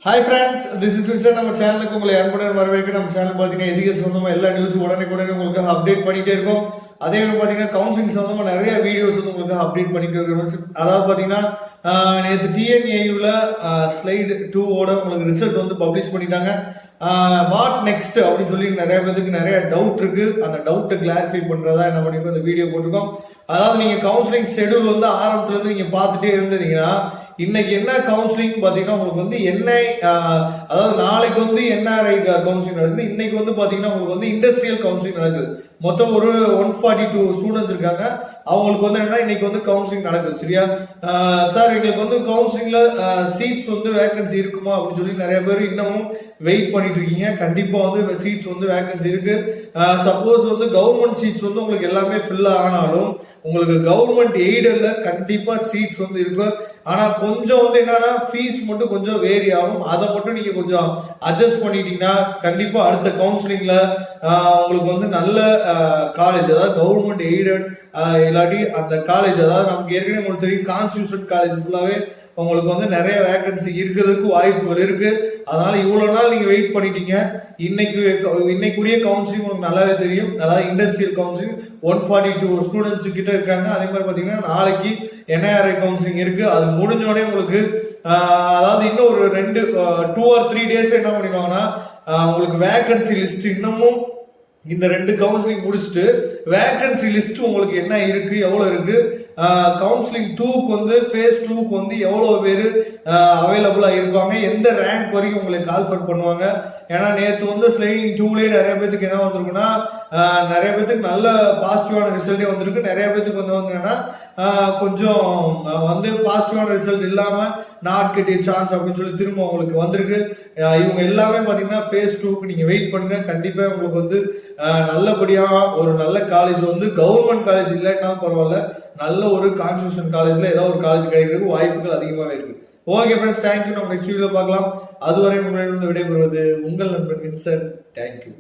Hi friends, this is Vincent. நம்ம சேனலுக்கு உங்களை அன்புடன் வரவேற்க. நம்ம சேனல் பாத்தீங்கன்னா எஜுகேஷன் சம்பந்தமா எல்லா நியூஸ் உடனே உங்களுக்கு அப்டேட் பண்ணிட்டே இருக்கோம். அதே மாதிரி பாத்தீங்கன்னா கவுன்சிலிங் சம்பந்தமா நிறைய வீடியோஸ் வந்து உங்களுக்கு அப்டேட் பண்ணிட்டே இருக்கோம். அதாவது பாத்தீங்கன்னா நேற்று டிஎன்ஏயுல ஸ்லைடு 2 ஓட உங்களுக்கு ரிசல்ட் வந்து பப்ளிஷ் பண்ணிட்டாங்க. வாட் நெக்ஸ்ட் அப்படின்னு சொல்லி நிறைய பேருக்கு நிறைய டவுட் இருக்கு. அந்த டவுட்டை கிளாரிஃபை பண்றதா என்ன பண்ணிருக்கோம், இந்த வீடியோ போட்டிருக்கோம். அதாவது நீங்க கவுன்சிலிங் ஷெடியூல் வந்து ஆரம்பத்துல இருந்து நீங்க பார்த்துட்டே இருந்தீங்கன்னா இன்னைக்கு என்ன கவுன்சிலிங் பாத்தீங்கன்னா உங்களுக்கு வந்து என்ஐ, அதாவது நாளைக்கு வந்து என்ஆர்ஐ கவுன்சிலிங் நடக்குது. இன்னைக்கு வந்து பாத்தீங்கன்னா உங்களுக்கு வந்து இண்டஸ்ட்ரியல் கவுன்சிலிங் நடக்குது. மொத்தம் ஒரு 142 ஸ்டூடெண்ட்ஸ் இருக்காங்க. அவங்களுக்கு வந்து என்ன இன்னைக்கு வந்து கவுன்சிலிங் நடக்குது. சரியா சார், எங்களுக்கு வந்து கவுன்சிலிங்ல சீட்ஸ் வந்து வேகன்சி இருக்குமா அப்படின்னு சொல்லி நிறைய பேர் இன்னமும் வெயிட் பண்ணிட்டு இருக்கீங்க. கண்டிப்பா வந்து சீட்ஸ் வந்து வேகன்சி இருக்கு. சப்போஸ் வந்து கவர்மெண்ட் சீட்ஸ் வந்து உங்களுக்கு எல்லாமே ஃபில் ஆனாலும் உங்களுக்கு கவர்மெண்ட் எய்டர்ல கண்டிப்பா சீட்ஸ் வந்து இருக்கு. ஆனா கொஞ்சம் வந்து என்னன்னா ஃபீஸ் மட்டும் கொஞ்சம் வேரி ஆகும். அதை மட்டும் நீங்க கொஞ்சம் அட்ஜஸ்ட் பண்ணிட்டீங்கன்னா கண்டிப்பா அடுத்த கவுன்சிலிங்ல உங்களுக்கு வந்து நல்ல காலேஜ், அதாவது கவர்மெண்ட் எய்டட் இல்லாட்டி அந்த காலேஜ், அதாவது நமக்கு ஏற்கனவே உங்களுக்கு தெரியும் கான்ஸ்டிடியூஷன் காலேஜ் ஃபுல்லாவே உங்களுக்கு வந்து நிறைய வேகன்சி இருக்கிறதுக்கு வாய்ப்புகள் இருக்கு. அதனால இவ்வளவு நாள் நீங்க வெயிட் பண்ணிட்டீங்க. இன்னைக்குரிய கவுன்சிலிங் உங்களுக்கு நல்லாவே தெரியும். அதாவது இண்டஸ்ட்ரியல் கவுன்சிலிங் 142 ஸ்டூடெண்ட்ஸ் கிட்ட இருக்காங்க. அதே மாதிரி பாத்தீங்கன்னா நாளைக்கு என்ஐஆர்ஐ கவுன்சிலிங் இருக்கு. அது முடிஞ்சோடனே உங்களுக்கு அதாவது இன்னும் ஒரு 2 or 3 டேஸ் என்ன பண்ணிடுவாங்கன்னா உங்களுக்கு வேகன்சி லிஸ்ட் இன்னமும் இந்த 2 கவுன்சிலிங் முடிச்சுட்டு வேகன்சி லிஸ்ட் உங்களுக்கு என்ன இருக்கு, எவ்வளவு இருக்கு, கவுன்சிலிங் 2க்கு வந்து ஃபேஸ் 2க்கு வந்து எவ்வளவு பேர் அவைலபிளா இருப்பாங்க, எந்த ரேங்க் வரைக்கும் உங்களுக்கு கால்ஃபர் பண்ணுவாங்க. ஏன்னா நேற்று வந்து ஸ்லைடிங் 2லயே நிறைய பேருக்கு என்ன வந்திருக்குன்னா நிறைய பேருக்கு நல்ல பாசிட்டிவான ரிசல்ட்டே வந்திருக்கு. நிறைய பேருக்கு வந்து என்னன்னா கொஞ்சம் வந்து பாசிட்டிவான ரிசல்ட் இல்லாம நாட் கெட் சான்ஸ் அப்படின்னு சொல்லி திரும்ப உங்களுக்கு வந்திருக்கு. இவங்க எல்லாமே பாத்தீங்கன்னா ஃபேஸ் 2க்கு நீங்க வெயிட் பண்ணுங்க. கண்டிப்பா உங்களுக்கு வந்து நல்லபடியா ஒரு நல்ல காலேஜ் வந்து கவர்மெண்ட் காலேஜ் இல்லாட்டினாலும் பரவாயில்ல, நல்ல ஒரு கான்ஸ்டிடியூஷன் காலேஜ்ல ஏதாவது ஒரு காலேஜ் கிடைக்கிறதுக்கு வாய்ப்புகள் அதிகமாவே இருக்கு. Okay friends, thank you. நம்ம நெக்ஸ்ட் வீடியோல பார்க்கலாம். அதுவரை உங்களிடம் விடைபெறுவது உங்கள் நண்பன் வின்சென்ட். தேங்க்யூ.